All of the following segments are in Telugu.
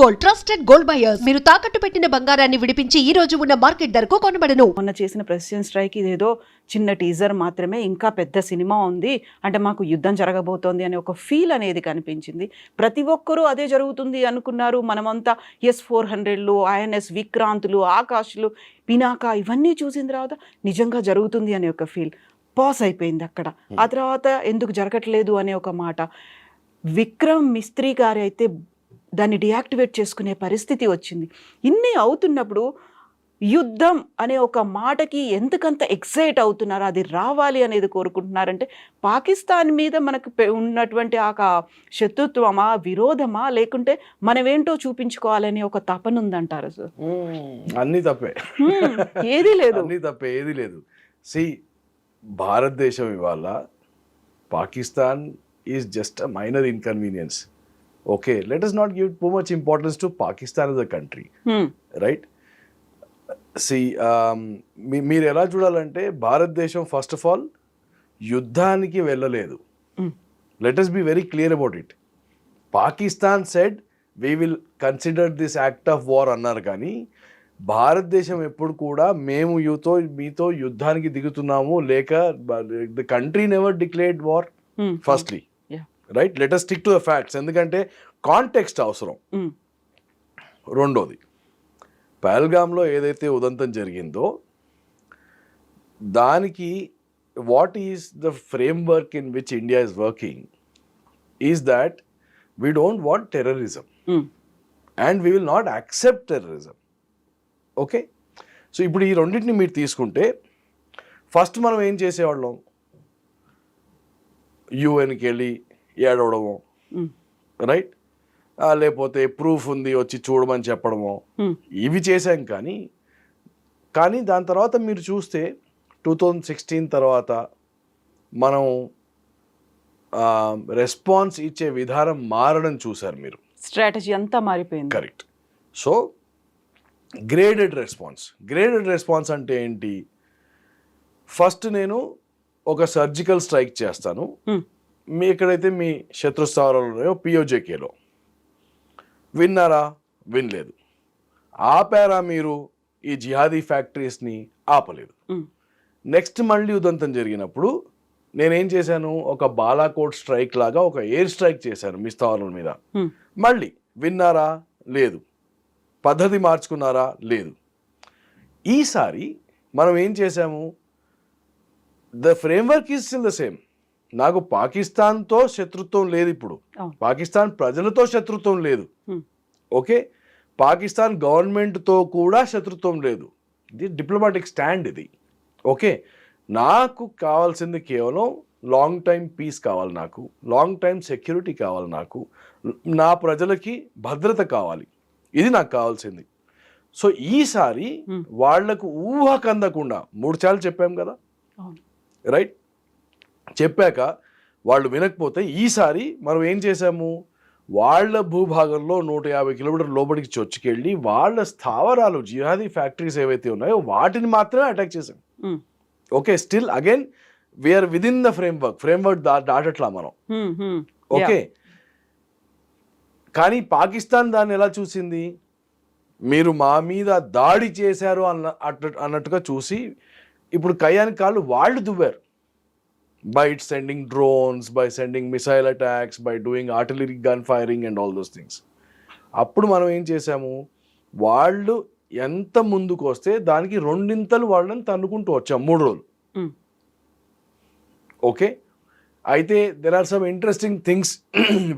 Gold, trusted gold buyers. మీరు తాకట్టు పెట్టిన బంగారాన్ని విడిపించి ఈ రోజు ఉన్న మార్కెట్ ధరకు కొనబడను. మొన్న చేసిన ప్రెసిడెంట్ స్ట్రైక్ ఇదేదో చిన్న టీజర్ మాత్రమే, ఇంకా పెద్ద సినిమా ఉంది అంటే మాకు యుద్ధం జరగబోతోంది అనే ఒక ఫీల్ అనేది కనిపించింది. ప్రతి ఒక్కరూ అదే జరుగుతుంది అనుకున్నారు. మనమంతా S-400లు, INS విక్రాంతులు, ఆకాష్లు, పినాక ఇవన్నీ చూసిన తర్వాత నిజంగా జరుగుతుంది అనే ఒక ఫీల్ పాస్ అయిపోయింది అక్కడ. ఆ తర్వాత ఎందుకు జరగట్లేదు అనే ఒక మాట. విక్రమ్ మిస్త్రీ గారు అయితే దాన్ని డియాక్టివేట్ చేసుకునే పరిస్థితి వచ్చింది. ఇన్ని అవుతున్నప్పుడు యుద్ధం అనే ఒక మాటకి ఎందుకంత ఎక్సైట్ అవుతున్నారు, అది రావాలి అనేది కోరుకుంటున్నారంటే పాకిస్తాన్ మీద మనకు ఉన్నటువంటి ఆ శత్రుత్వమా, విరోధమా, లేకుంటే మనమేంటో చూపించుకోవాలనే ఒక తపన ఉందంటారు సార్? అన్నీ తప్పే, ఏది లేదు, అన్నీ తప్పే, ఏది లేదు. సి, భారతదేశం ఇవాళ Pakistan is just a minor inconvenience. Okay, let us not give too much importance to Pakistan as a country, right? See, మీరు ఎలా చూడాలంటే భారతదేశం ఫస్ట్ ఆఫ్ ఆల్ యుద్ధానికి వెళ్ళలేదు. Let us be very clear about it. Pakistan said we will consider this act of war అన్నారు, కానీ భారతదేశం ఎప్పుడు కూడా మేము మీతో యుద్ధానికి దిగుతున్నాము లేక the country never declared war firstly, right? Let us stick to the facts, ఎందుకంటే కాంటెక్స్ట్ అవసరం. రెండోది, పహల్గామ్లో ఏదైతే ఉదంతం జరిగిందో దానికి what is the framework in which India is working is that we don't want terrorism and we will not accept terrorism. Okay, so ఇప్పుడు ఈ రెండింటిని మీరు తీసుకుంటే ఫస్ట్ మనం ఏం చేసేవాళ్ళం, యుఎన్కి వెళ్ళి ఏడవడము, రైట్? లేకపోతే ప్రూఫ్ ఉంది వచ్చి చూడమని చెప్పడము, ఇవి చేశాం. కానీ దాని తర్వాత మీరు చూస్తే 2016 తర్వాత మనం రెస్పాన్స్ ఇచ్చే విధానం మారడం చూశారు మీరు. స్ట్రాటజీ అంతా మారిపోయింది. కరెక్ట్. సో గ్రేడెడ్ రెస్పాన్స్ అంటే ఏంటి? ఫస్ట్ నేను ఒక సర్జికల్ స్ట్రైక్ చేస్తాను, మీ ఎక్కడైతే మీ శత్రుస్థావరాలు ఉన్నాయో POJKలో, విన్నారా? వినలేదు. ఆపారా మీరు? ఈ జిహాదీ ఫ్యాక్టరీస్ని ఆపలేదు. నెక్స్ట్ మళ్ళీ ఉదంతం జరిగినప్పుడు నేనేం చేశాను, ఒక బాలాకోట్ స్ట్రైక్ లాగా ఒక ఎయిర్ స్ట్రైక్ చేశాను మీ స్థావరాల మీద. మళ్ళీ విన్నారా? లేదు. పద్ధతి మార్చుకున్నారా? లేదు. ఈసారి మనం ఏం చేశాము, the framework is still the same. నాకు పాకిస్తాన్తో శత్రుత్వం లేదు, ఇప్పుడు పాకిస్తాన్ ప్రజలతో శత్రుత్వం లేదు. ఓకే, పాకిస్తాన్ గవర్నమెంట్తో కూడా శత్రుత్వం లేదు. ఇది డిప్లొమాటిక్ స్టాండ్ ఇది. ఓకే, నాకు కావాల్సింది కేవలం లాంగ్ టైం పీస్ కావాలి, నాకు లాంగ్ టైం సెక్యూరిటీ కావాలి, నాకు నా ప్రజలకి భద్రత కావాలి, ఇది నాకు కావాల్సింది. సో ఈసారి వాళ్లకు ఊహకందకుండా 3 సార్లు చెప్పాం కదా, రైట్? చెప్పాక వాళ్ళు వినకపోతే ఈసారి మనం ఏం చేశాము, వాళ్ళ భూభాగంలో 150 కిలోమీటర్ల లోపలికి చొచ్చుకెళ్ళి వాళ్ళ స్థావరాలు, జిహాదీ ఫ్యాక్టరీస్ ఏవైతే ఉన్నాయో వాటిని మాత్రమే అటాక్ చేశాం. Okay, still again we are with in the framework దాటట్లా మనం. ఓకే, కానీ పాకిస్తాన్ దాన్ని ఎలా చూసింది, మీరు మా మీద దాడి చేశారు అన్నట్టుగా చూసి ఇప్పుడు కయ్యానికి కాళ్ళు వాళ్ళు దువ్వారు. By sending drones, by sending missile attacks, by doing artillery gun firing and all those things. అప్పుడు మనం ఏం చేసాము, వాళ్ళు ఎంత ముందుకు వస్తే దానికి 2 వాళ్ళని తన్నుకుంటూ వచ్చాం 3 రోజులు. ఓకే, అయితే there are some interesting things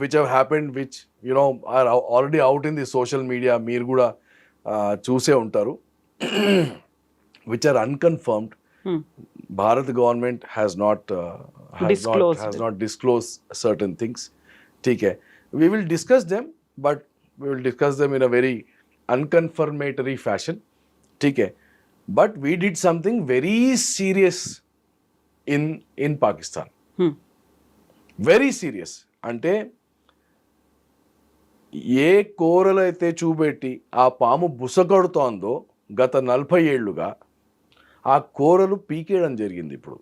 which have happened which are already out in the social media, మీరు కూడా చూసే ఉంటారు, which are unconfirmed. Bharat government has not disclosed certain things. Okay, we will discuss them, but we will discuss them in a very unconfirmatory fashion. Okay, but we did something very serious in Pakistan. Very serious. అంటే ఏ కోరలు అయితే చూపెట్టి ఆ పాము బుసగొడుతోందో గత 40 ఏళ్లుగా ఆ కోరలు పీకేయడం జరిగింది. ఇప్పుడు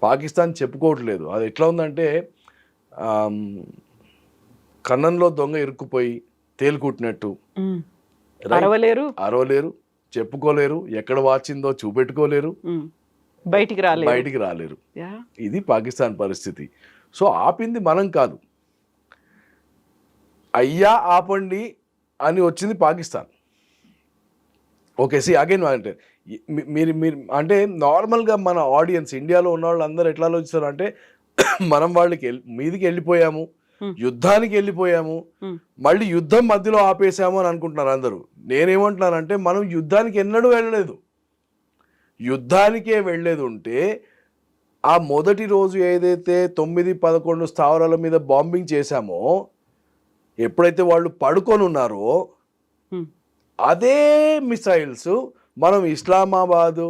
పాకిస్తాన్ చెప్పుకోవట్లేదు. అది ఎట్లా ఉందంటే కన్నంలో దొంగ ఇరుక్కుపోయి తేలుకుట్టినట్టు Right? అరవలేరు, అరవలేరు, చెప్పుకోలేరు, ఎక్కడ వాచిందో చూపెట్టుకోలేరు, బయటికి రాలేరు. Yeah. ఇది పాకిస్తాన్ పరిస్థితి. సో ఆపింది మనం కాదు, అయ్యా ఆపండి అని వచ్చింది పాకిస్తాన్. ఓకే, సి అగైన్ అంటే మీరు అంటే నార్మల్గా మన ఆడియన్స్ ఇండియాలో ఉన్న వాళ్ళు అందరూ ఎట్లా ఆలోచిస్తారు అంటే మనం వాళ్ళకి మీదికి వెళ్ళిపోయాము, యుద్ధానికి వెళ్ళిపోయాము, మళ్ళీ యుద్ధం మధ్యలో ఆపేసాము అని అనుకుంటున్నారు అందరూ. నేనేమంటున్నానంటే మనం యుద్ధానికి ఎన్నడూ వెళ్ళలేదు. యుద్ధానికే వెళ్ళేది ఉంటే ఆ మొదటి రోజు ఏదైతే 9-11 స్థావరాల మీద బాంబింగ్ చేశామో, ఎప్పుడైతే వాళ్ళు పడుకొని ఉన్నారో అదే మిసైల్స్ మనం ఇస్లామాబాదు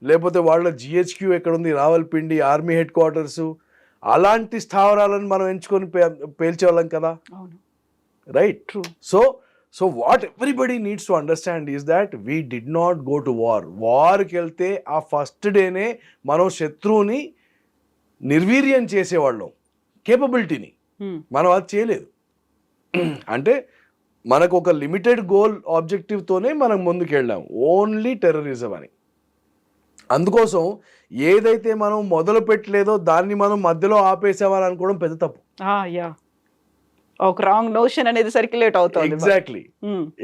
లేకపోతే వాళ్ళ జిహెచ్క్యూ ఎక్కడుంది, రావల్పిండి ఆర్మీ హెడ్ క్వార్టర్స్, అలాంటి స్థావరాలను మనం ఎంచుకొని పేల్చేవాళ్ళం కదా. Right. True. So what everybody needs to understand is that we did not go to వార్కి వెళ్తే ఆ ఫస్ట్ డేనే మనం శత్రువుని నిర్వీర్యం చేసేవాళ్ళం, కేపబిలిటీని. మనం అది చేయలేదు. అంటే మనకు ఒక లిమిటెడ్ గోల్ ఆబ్జెక్టివ్తోనే మనం ముందుకు వెళ్ళాం, ఓన్లీ టెర్రరిజం అని. అందుకోసం ఏదైతే మనం మొదలు పెట్టలేదో దాన్ని మనం మధ్యలో ఆపేసామని అనుకోవడం పెద్ద తప్పు. ఒక రాంగ్ నోషన్ అనేది సర్క్యులేట్ అవుతుంది.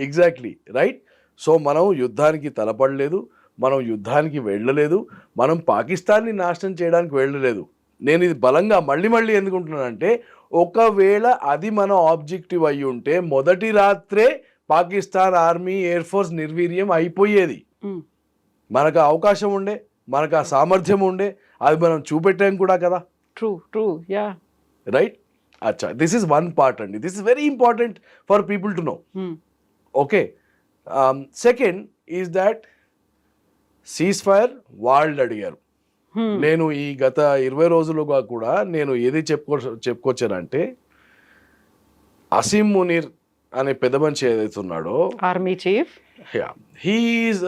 Exactly right. సో మనం యుద్ధానికి తలపడలేదు, మనం యుద్ధానికి వెళ్ళలేదు, మనం పాకిస్తాన్ని నాశనం చేయడానికి వెళ్ళలేదు. నేను ఇది బలంగా మళ్ళీ ఎందుకుంటున్నానంటే, ఒకవేళ అది మన ఆబ్జెక్టివ్ అయి ఉంటే మొదటి రాత్రే పాకిస్తాన్ ఆర్మీ ఎయిర్ ఫోర్స్ నిర్వీర్యం అయిపోయేది. మనకు అవకాశం ఉండే, మనకు ఆ సామర్థ్యం ఉండే, అది మనం చూపెట్టాం కూడా కదా. True yeah right. అచ్చా, దిస్ ఈస్ వన్ పార్ట్ అండి. This is very important for people to know. Okay, second is that cease fire వాళ్ళు అడిగారు. నేను ఈ గత 20 రోజులుగా కూడా నేను ఏది చెప్పుకొచ్చానంటే, అసీం మునీర్ అనే పెద్ద మనిషి ఏదైతే ఉన్నాడో, army chief, he's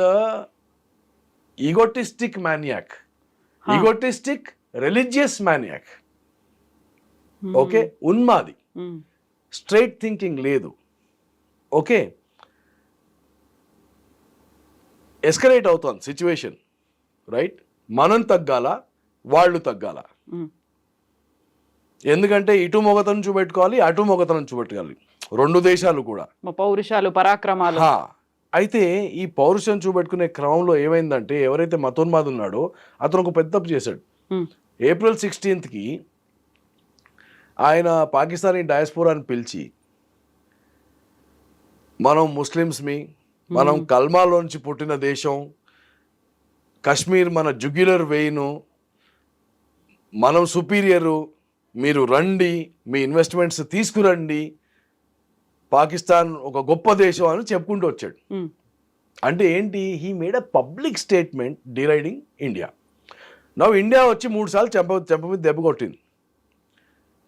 egotistic maniac, egotistic religious maniac. Okay, ఉన్మాది, స్ట్రైట్ థింకింగ్ లేదు. ఓకే, ఎస్కలేట్ అవుతోంది సిచ్యువేషన్. రైట్. మనం తగ్గాల, వాళ్ళు తగ్గాల. ఎందుకంటే ఇటు మొగతనం చూపెట్టుకోవాలి, అటు మొగతనం చూపెట్టుకోవాలి, రెండు దేశాలు కూడా. పౌరుషాలు, పరాక్రమాలు. అయితే ఈ పౌరుషం చూపెట్టుకునే క్రమంలో ఏమైందంటే, ఎవరైతే మతోన్మాది ఉన్నాడో అతను ఒక పెద్ద తప్పు చేశాడు. April 16th ఆయన పాకిస్తానీ డయాస్పోరాని పిలిచి, మనం ముస్లిమ్స్మి, మనం కల్మాలోంచి పుట్టిన దేశం, కశ్మీర్ మన జుగ్యులర్ వెయిను, మనం సుపీరియరు, మీరు రండి, మీ ఇన్వెస్ట్మెంట్స్ తీసుకురండి, పాకిస్తాన్ ఒక గొప్ప దేశం అని చెప్పుకుంటూ వచ్చాడు. అంటే ఏంటి? He made a public statement deriding India. నవ్వు ఇండియా వచ్చి 3 సార్లు చెంప మీద దెబ్బ కొట్టింది.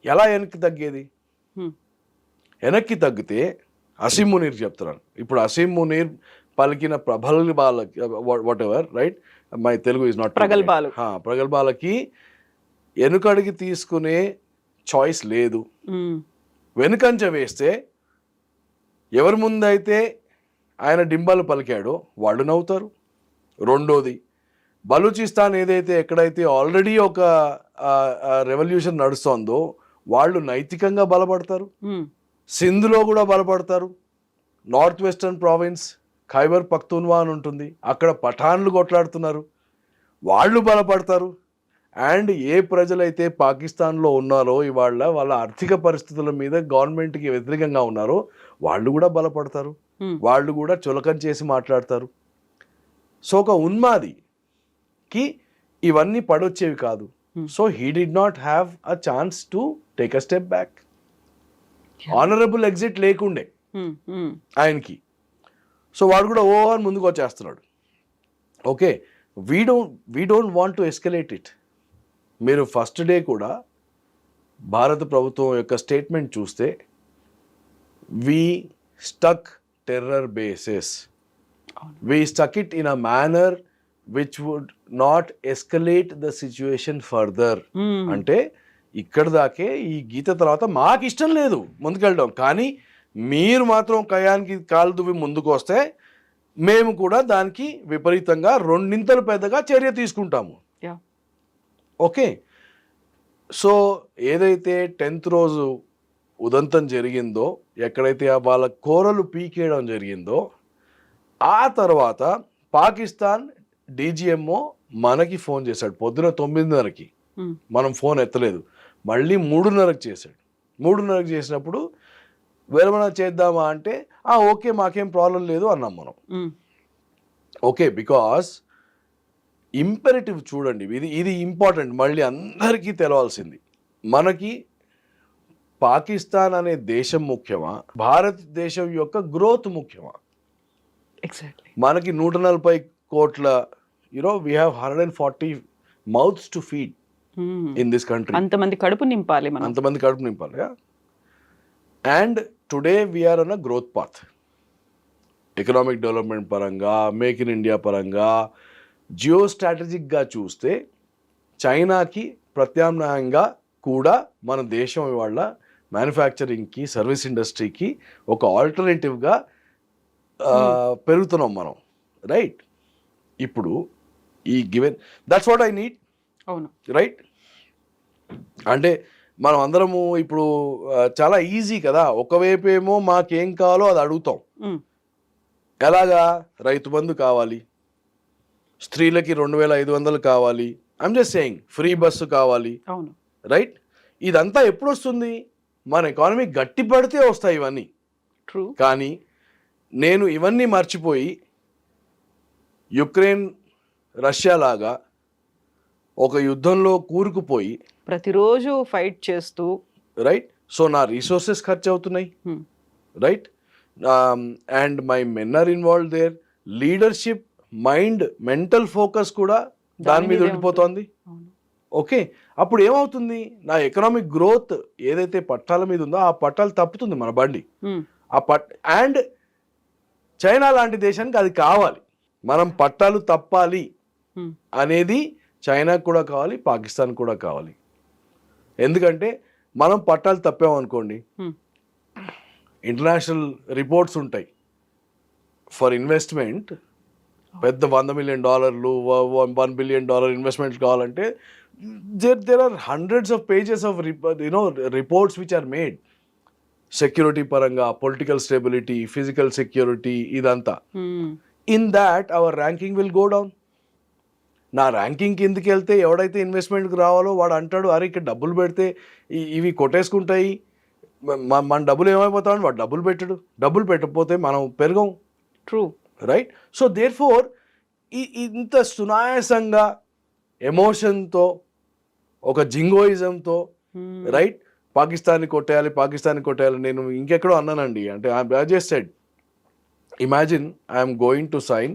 ఎలా వెనక్కి తగ్గేది? వెనక్కి తగ్గితే అసీం మునీర్ చెప్తున్నాను. ఇప్పుడు అసీం మునీర్ పలికిన ప్రగల్భాలకి, whatever, right, my Telugu is not ప్రగల్భాలకి వెనుకడికి తీసుకునే చాయిస్ లేదు. వెనుకంచ వేస్తే ఎవరి ముందైతే ఆయన డింబాలు పలికాడో వాళ్ళు నవ్వుతారు. రెండోది, బలూచిస్తాన్ ఏదైతే ఎక్కడైతే ఆల్రెడీ ఒక రెవల్యూషన్ నడుస్తోందో వాళ్ళు నైతికంగా బలపడతారు. సింధులో కూడా బలపడతారు. నార్త్ వెస్టర్న్ ప్రావిన్స్ ఖైబర్ పఖ్తూన్వా అని ఉంటుంది, అక్కడ పఠాన్లు కొట్లాడుతున్నారు, వాళ్ళు బలపడతారు. అండ్ ఏ ప్రజలైతే పాకిస్తాన్లో ఉన్నారో ఇవాళ వాళ్ళ ఆర్థిక పరిస్థితుల మీద గవర్నమెంట్కి వ్యతిరేకంగా ఉన్నారో వాళ్ళు కూడా బలపడతారు, వాళ్ళు కూడా చులకం చేసి మాట్లాడతారు. సో ఒక ఉన్మాదికి ఇవన్నీ పడొచ్చేవి కాదు. So he did not have a chance to take a step back. Honourable exit లేకుండే ఆయనకి. సో వాడు కూడా ఓ అని ముందుకు వచ్చేస్తున్నాడు. Okay, we don't want to escalate it. మీరు ఫస్ట్ డే కూడా భారత ప్రభుత్వం యొక్క స్టేట్మెంట్ చూస్తే, we stuck terror bases, we stuck it in a manner which would not escalate the situation further. అంటే ఇక్కడ దాకే, ఈ గీత తర్వాత మాకు ఇష్టం లేదు ముందుకెళ్ళడం. కానీ మీరు మాత్రం కయానికి కాలు దువ్వి ముందుకు వస్తే మేము కూడా దానికి విపరీతంగా రెండింతలు పెద్దగా చర్య తీసుకుంటాము. Yeah. ఓకే, సో ఏదైతే 10th రోజు ఉదంతం జరిగిందో, ఎక్కడైతే వాళ్ళ కూరలు పీకేయడం జరిగిందో, ఆ తర్వాత పాకిస్తాన్ డీజీఎంఓ మనకి ఫోన్ చేశాడు పొద్దున 9:30కి. మనం ఫోన్ ఎత్తలేదు, మళ్ళీ 3:30కి చేశాడు. 3:30కి చేసినప్పుడు విరమణ చేద్దామా అంటే ఓకే మాకేం ప్రాబ్లం లేదు అన్నాం మనం. ఓకే, బికాస్ ఇంపెరిటివ్ చూడండి, ఇది ఇంపార్టెంట్, మళ్ళీ అందరికీ తెలవాల్సింది. మనకి పాకిస్తాన్ అనే దేశం ముఖ్యమా, భారతదేశం యొక్క గ్రోత్ ముఖ్యమా? ఎగ్జాక్ట్లీ. మనకి 140 కోట్ల we have 140 mouths to feed in this country. అంతమంది కడుపు నింపాలి మనం. అంతమంది కడుపు నింపాలి. And today we're on a growth path, economic development పరంగా, మేక్ ఇన్ ఇండియా పరంగా, జియో స్ట్రాటజిక్గా చూస్తే చైనాకి ప్రత్యామ్నాయంగా కూడా మన దేశం ఇవాళ మ్యానుఫ్యాక్చరింగ్కి, సర్వీస్ ఇండస్ట్రీకి ఒక ఆల్టర్నేటివ్గా పెరుగుతున్నాం మనం, రైట్? ఇప్పుడు ఈ given that's what I need. అవును, రైట్. అంటే మనం అందరము ఇప్పుడు చాలా ఈజీ కదా, ఒకవైపు ఏమో మాకేం కావాలో అది అడుగుతాం. ఎలాగా? రైతు బంధు కావాలి, స్త్రీలకి 2,500 కావాలి, I'm just saying, free bus కావాలి, అవును, రైట్? ఇదంతా ఎప్పుడు వస్తుంది? మన ఎకానమీ గట్టి పడితే వస్తాయి ఇవన్నీ. ట్రూ. కానీ నేను ఇవన్నీ మర్చిపోయి యుక్రెయిన్ రష్యా లాగా ఒక యుద్ధంలో కూరుకుపోయి ప్రతిరోజు ఫైట్ చేస్తూ, రైట్, సో నా రీసోర్సెస్ ఖర్చు అవుతున్నాయి, right, and my men are involve there, leadership, mind, mental focus కూడా దాని మీద ఉండిపోతుంది. ఓకే, అప్పుడు ఏమవుతుంది? నా ఎకనామిక్ గ్రోత్ ఏదైతే పట్టాల మీద ఉందో ఆ పట్టాలు తప్పుతుంది మన బండి. అండ్ చైనా లాంటి దేశానికి అది కావాలి, మనం పట్టాలు తప్పాలి అనేది చైనాకు కూడా కావాలి, పాకిస్తాన్ కూడా కావాలి. ఎందుకంటే మనం పట్టాలు తప్పామనుకోండి, ఇంటర్నేషనల్ రిపోర్ట్స్ ఉంటాయి ఫర్ ఇన్వెస్ట్మెంట్, పెద్ద $100 మిలియన్, $1 బిలియన్ ఇన్వెస్ట్మెంట్ కావాలంటే there are hundreds of pages of reports which are made. Security పరంగా, పొలిటికల్ స్టెబిలిటీ, ఫిజికల్ సెక్యూరిటీ, ఇదంతా. In that hour ranking will go down. నా ర్యాంకింగ్ కిందకి వెళ్తే ఎవడైతే ఇన్వెస్ట్మెంట్కి రావాలో వాడు అంటాడు, అరే ఇక్కడ డబ్బులు పెడితే ఇవి కొట్టేసుకుంటాయి, మన డబ్బులు ఏమైపోతామని వాడు డబ్బులు పెట్టడు. డబ్బులు పెట్టకపోతే మనం పెరగం. True, right? So therefore ఇంత సునాయాసంగా ఎమోషన్తో, ఒక జింగోయిజంతో, రైట్, పాకిస్తాన్ని కొట్టేయాలి. నేను ఇంకెక్కడో అన్నానండి, అంటే I just said, imagine I'm going to sign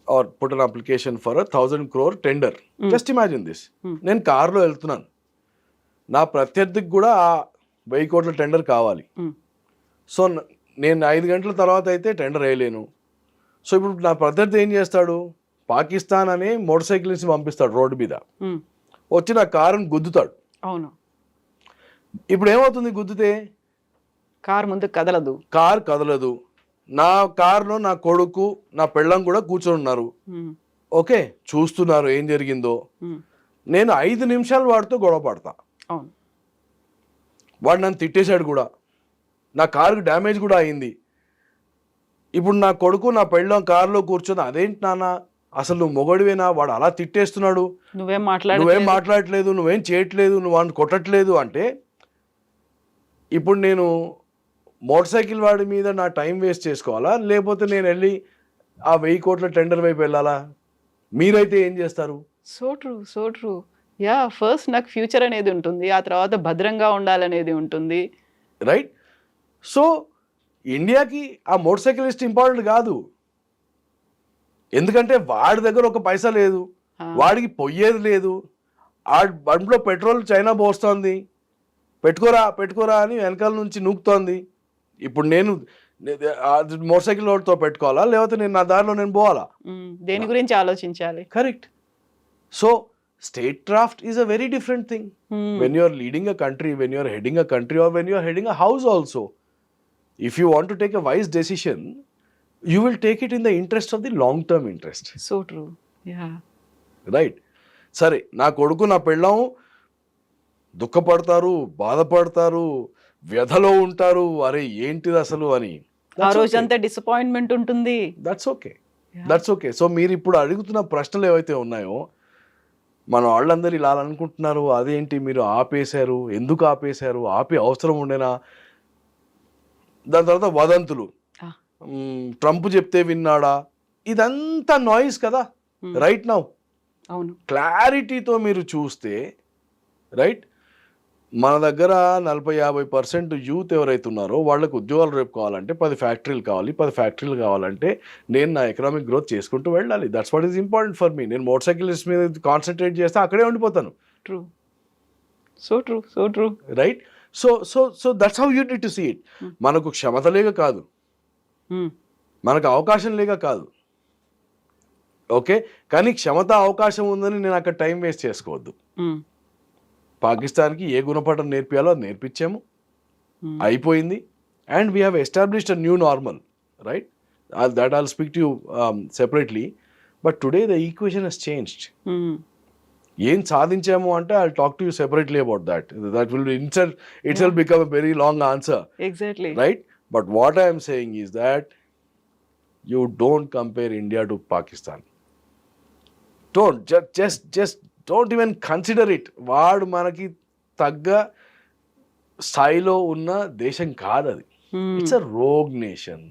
or put an application for 1,000 crore tender. Just imagine this, నేను కార్లో వెళ్తున్నాను, నా ప్రత్యర్థికి కూడా ఆ 1,000 కోట్ల టెండర్ కావాలి. సో నేను 5 గంటల తర్వాత అయితే టెండర్ వేయలేను. సో ఇప్పుడు నా ప్రత్యర్థి ఏం చేస్తాడు? పాకిస్తాన్ అనే మోటార్ సైకిల్స్ పంపిస్తాడు రోడ్డు మీద, వచ్చి నా కారుని గుద్దుతాడు. అవును. ఇప్పుడు ఏమవుతుంది? గుద్దితే కారు ముందు కదలదు, కారు కదలదు. నా కారులో నా కొడుకు, నా పెళ్ళం కూడా కూర్చొని ఉన్నారు. ఓకే, చూస్తున్నారు ఏం జరిగిందో. నేను 5 నిమిషాలు వాడితో గొడవ పడతా. అవును. వాడు నన్ను తిట్టేశాడు కూడా, నా కారుకి డ్యామేజ్ కూడా అయింది. ఇప్పుడు నా కొడుకు, నా పెళ్ళం కారులో కూర్చొని, అదేంటి నాన్న అసలు నువ్వు మొగడివేనా, వాడు అలా తిట్టేస్తున్నాడు, నువ్వేం మాట్లాడట్లేదు, నువ్వేం చేయట్లేదు, నువ్వు వాడిని కొట్టట్లేదు అంటే, ఇప్పుడు నేను మోటార్ సైకిల్ వాడి మీద నా టైం వేస్ట్ చేసుకోవాలా, లేకపోతే నేను వెళ్ళి ఆ 1,000 కోట్ల టెండర్ వైపు వెళ్ళాలా? మీరైతే ఏం చేస్తారు? So true. యా, ఫస్ట్ నాకు ఫ్యూచర్ అనేది ఉంటుంది, ఆ తర్వాత భద్రంగా ఉండాలనేది ఉంటుంది, రైట్? సో ఇండియాకి ఆ మోటార్ సైకిలిస్ట్ ఇంపార్టెంట్ కాదు, ఎందుకంటే వాడి దగ్గర ఒక పైసా లేదు, వాడికి పొయ్యేది లేదు, ఆ బండిలో పెట్రోల్ చైనా పోస్తోంది, పెట్టుకోరా అని వెనకాల నుంచి నూకుతోంది. ఇప్పుడు నేను మోటార్ సైకిల్ రోడ్తో పెట్టుకోవాలా, లేకపోతే నేను నా దారిలో నేను పోవాలా? దేని గురించి ఆలోచించాలి? Correct. So statecraft is a very different thing. When you are leading a country, when you are heading a country, or when you are heading a house also, if you want to take a wise decision, you will take it in the interest of the long term interest. So true. Yeah. Right. సరే, నా కొడుకు నా పెళ్ళాం దుఃఖపడతారు, బాధపడతారు, వ్యధలో ఉంటారు, అరే ఏంటిది అసలు అని. ఆ రోజంతా డిసప్పాయింట్మెంట్ ఉంటుంది. That's okay, that's okay. So మీరు ఇప్పుడు అడుగుతున్న ప్రశ్నలు ఏవైతే ఉన్నాయో, మన వాళ్ళందరూ ఇలా అనుకుంటున్నారు, అదేంటి మీరు ఆపేశారు, ఎందుకు ఆపేశారు, ఆపే అవసరం ఉండేనా, దాని తర్వాత వదంతులు, ట్రంప్ చెప్తే విన్నాడా, ఇదంతా నాయిస్ కదా. రైట్ నౌ అవును, క్లారిటీతో మీరు చూస్తే, రైట్, మన దగ్గర 40-50% యూత్ ఎవరైతే ఉన్నారో వాళ్ళకు ఉద్యోగాలు రేపు కావాలంటే 10 ఫ్యాక్టరీలు కావాలి. 10 ఫ్యాక్టరీలు కావాలంటే నేను నా ఎకనామిక్ గ్రోత్ చేసుకుంటూ వెళ్ళాలి. That's what is important for me. నేను మోటార్ సైకిల్స్ మీద కాన్సన్ట్రేట్ చేస్తే అక్కడే ఉండిపోతాను. True, so true, so true. Right. So so so that's how you need to see it. మనకు క్షమత లేక కాదు, మనకు అవకాశం లేక కాదు, ఓకే, కానీ క్షమత అవకాశం ఉందని నేను అక్కడ టైం వేస్ట్ చేసుకోవద్దు. పాకిస్తాన్కి ఏ గుణపాఠం నేర్పియాలో అది నేర్పించాము, అయిపోయింది. And we have established a new normal, right, that I'll speak to you separately. But today the equation has changed. ఏం సాధించాము అంటే I talk to you separately about that. That will it will become a very long answer. Exactly. Right. But what I'm saying is that you don't compare India to Pakistan. Don't just don't even consider it. వాడు మనకి తగ్గ స్థాయిలో ఉన్న దేశం కాదు అది. It's a rogue nation.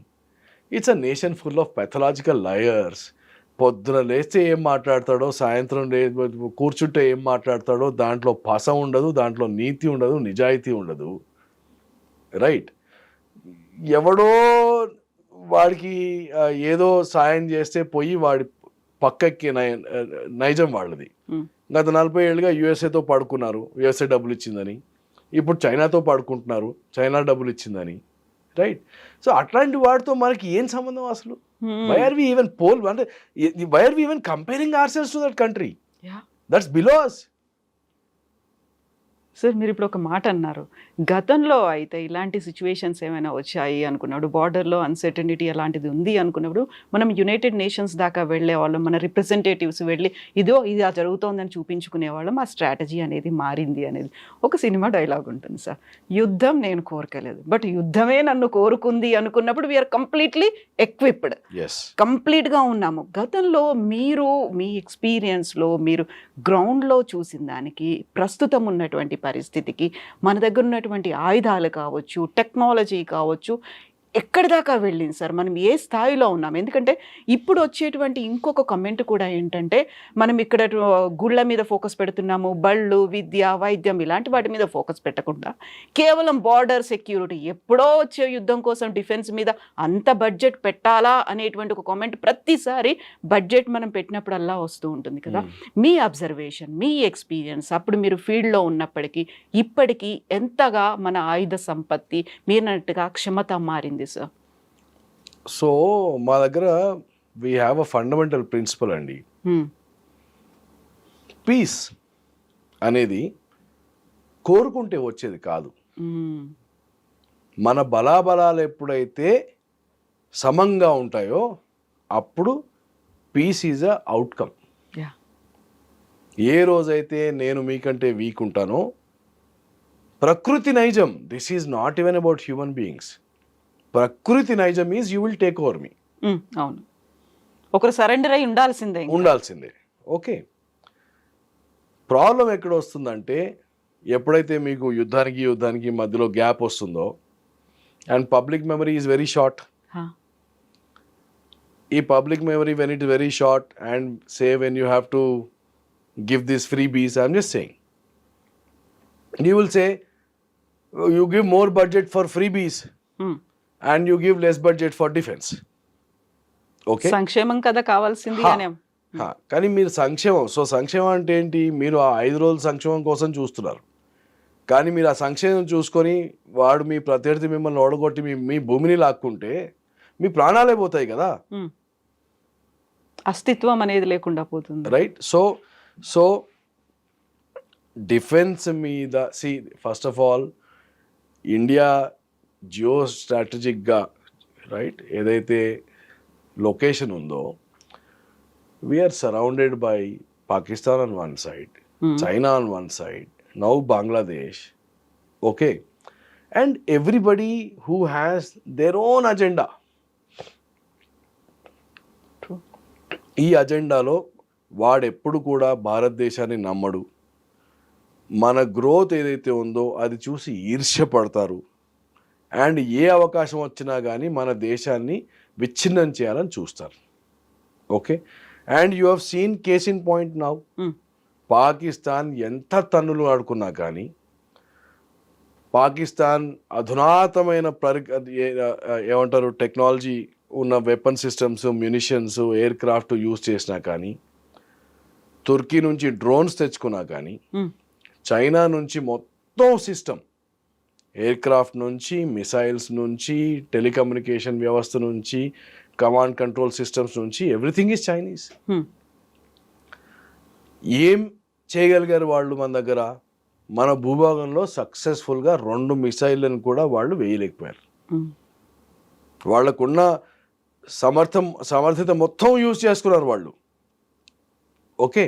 It's a nation full of pathological liars. పొద్దున లేస్తే ఏం మాట్లాడతాడో, సాయంత్రం కూర్చుంటే ఏం మాట్లాడతాడో, దాంట్లో పస ఉండదు, దాంట్లో నీతి ఉండదు, నిజాయితీ ఉండదు. రైట్. ఎవడో వాడికి ఏదో సాయం చేస్తే పోయి వాడి పక్కకి నైజం వాళ్ళది. గత 40 ఏళ్ళుగా యుఎస్ఏతో పడుకున్నారు, యుఎస్ఏ డబ్బులు ఇచ్చిందని. ఇప్పుడు చైనాతో పడుకుంటున్నారు, చైనా డబ్బులు ఇచ్చిందని. రైట్. సో అట్లాంటి వాడితో మనకి ఏం సంబంధం అసలు? వై ఆర్ వి ఈవెన్ అంటే why are we even comparing ourselves to that country? That's below us. Sir, మీరు ఇప్పుడు ఒక మాట అన్నారు, గతంలో అయితే ఇలాంటి సిచ్యువేషన్స్ ఏమైనా వచ్చాయి అనుకున్నప్పుడు, బార్డర్లో అన్సర్టనిటీ అలాంటిది ఉంది అనుకున్నప్పుడు మనం యునైటెడ్ నేషన్స్ దాకా వెళ్ళేవాళ్ళం, మన రిప్రజెంటేటివ్స్ వెళ్ళి ఇది జరుగుతోందని చూపించుకునేవాళ్ళం. ఆ స్ట్రాటజీ అనేది మారింది అనేది ఒక సినిమా డైలాగ్ ఉంటుంది సార్. యుద్ధం నేను కోరుకోలేదు, బట్ యుద్ధమే నన్ను కోరుకుంది అనుకున్నప్పుడు వీఆర్ కంప్లీట్లీ ఎక్విప్డ్, కంప్లీట్గా ఉన్నాము. గతంలో మీరు మీ ఎక్స్పీరియన్స్లో మీరు గ్రౌండ్లో చూసిన దానికి, ప్రస్తుతం ఉన్నటువంటి పరిస్థితికి, మన దగ్గర ఉన్నటువంటి ఆయుధాలు కావచ్చు, టెక్నాలజీ కావచ్చు, ఎక్కడి దాకా వెళ్ళింది సార్? మనం ఏ స్థాయిలో ఉన్నాం? ఎందుకంటే ఇప్పుడు వచ్చేటువంటి ఇంకొక కమెంట్ కూడా ఏంటంటే, మనం ఇక్కడ గుళ్ళ మీద ఫోకస్ పెడుతున్నాము, బళ్ళు, విద్య, వైద్యం ఇలాంటి వాటి మీద ఫోకస్ పెట్టకుండా కేవలం బార్డర్ సెక్యూరిటీ, ఎప్పుడో వచ్చే యుద్ధం కోసం డిఫెన్స్ మీద అంత బడ్జెట్ పెట్టాలా అనేటువంటి ఒక కామెంట్ ప్రతిసారి బడ్జెట్ మనం పెట్టినప్పుడల్లా వస్తూ ఉంటుంది కదా. మీ అబ్జర్వేషన్, మీ ఎక్స్పీరియన్స్, అప్పుడు మీరు ఫీల్డ్లో ఉన్నప్పటికీ ఇప్పటికీ ఎంతగా మన ఆయుధ సంపత్తి మీరన్నట్టుగా క్షమత మారింది సార్? సో మా దగ్గర we have a fundamental principal అండి. పీస్ అనేది కోరుకుంటే వచ్చేది కాదు. మన బలాబలాలు ఎప్పుడైతే సమంగా ఉంటాయో అప్పుడు పీస్ ఈజ్ అ అవుట్కమ్. ఏ రోజైతే నేను మీకంటే వీక్ ఉంటానో, ప్రకృతి నైజం, this is not even about human beings, ప్రకృతి నైజం is you will take over me. అవును, ఒకరు సరెండర్ అయి ఉండాల్సిందే. ఓకే. ప్రాబ్లం ఎక్కడ వస్తుందంటే, ఎప్పుడైతే మీకు యుద్ధానికి మధ్యలో గ్యాప్ వస్తుందో, and public memory is very short. ఈ public memory when it very short, and say when you have to give this freebies, I'm just saying, you will say you give more budget for freebies and you give less budget for defense. Okay, సంక్షేమం కదా కావాల్సింది. కానీ మీరు సంక్షేమం అంటే ఏంటి? మీరు ఆ 5 రోజుల సంక్షేమం కోసం చూస్తున్నారు, కానీ మీరు ఆ సంక్షేమం చూసుకొని వాడు మీ ప్రత్యర్థి మిమ్మల్ని ఓడగొట్టి మీ భూమిని లాక్కుంటే మీ ప్రాణాలే పోతాయి కదా, అస్తిత్వం అనేది లేకుండా పోతుంది. రైట్. సో డిఫెన్స్ మీద first of all India geo స్ట్రాటజిక్గా రైట్ ఏదైతే లొకేషన్ ఉందో we are surrounded by Pakistan on one side, China on one side, now Bangladesh. Okay, and everybody who has their own agenda. ఈ అజెండాలో వాడెప్పుడు కూడా భారతదేశాన్ని నమ్మడు. మన గ్రోత్ ఏదైతే ఉందో అది చూసి ఈర్ష్యపడతారు. అండ్ ఏ అవకాశం వచ్చినా కానీ మన దేశాన్ని విచ్ఛిన్నం చేయాలని చూస్తారు. Okay, and you have seen case in point now. Pakistan ఎంత తన్నులు ఆడుకున్నా కానీ పాకిస్తాన్ అధునాతమైన ఏమంటారు టెక్నాలజీ ఉన్న weapon systems, munitions, air craft use చేసినా కానీ, తుర్కీ నుంచి డ్రోన్స్ తెచ్చుకున్నా కానీ, చైనా నుంచి మొత్తం సిస్టమ్ ఎయిర్ క్రాఫ్ట్ నుంచి, మిసైల్స్ నుంచి, టెలికమ్యూనికేషన్ వ్యవస్థ నుంచి, కమాండ్ కంట్రోల్ సిస్టమ్స్ నుంచి ఎవ్రీథింగ్ ఈజ్ చైనీస్. ఏం చేయగలిగారు వాళ్ళు మన దగ్గర? మన భూభాగంలో సక్సెస్ఫుల్గా 2 మిసైళ్ళను కూడా వాళ్ళు వేయలేకపోయారు. వాళ్ళకున్న సమర్థత మొత్తం యూజ్ చేసుకున్నారు వాళ్ళు. ఓకే,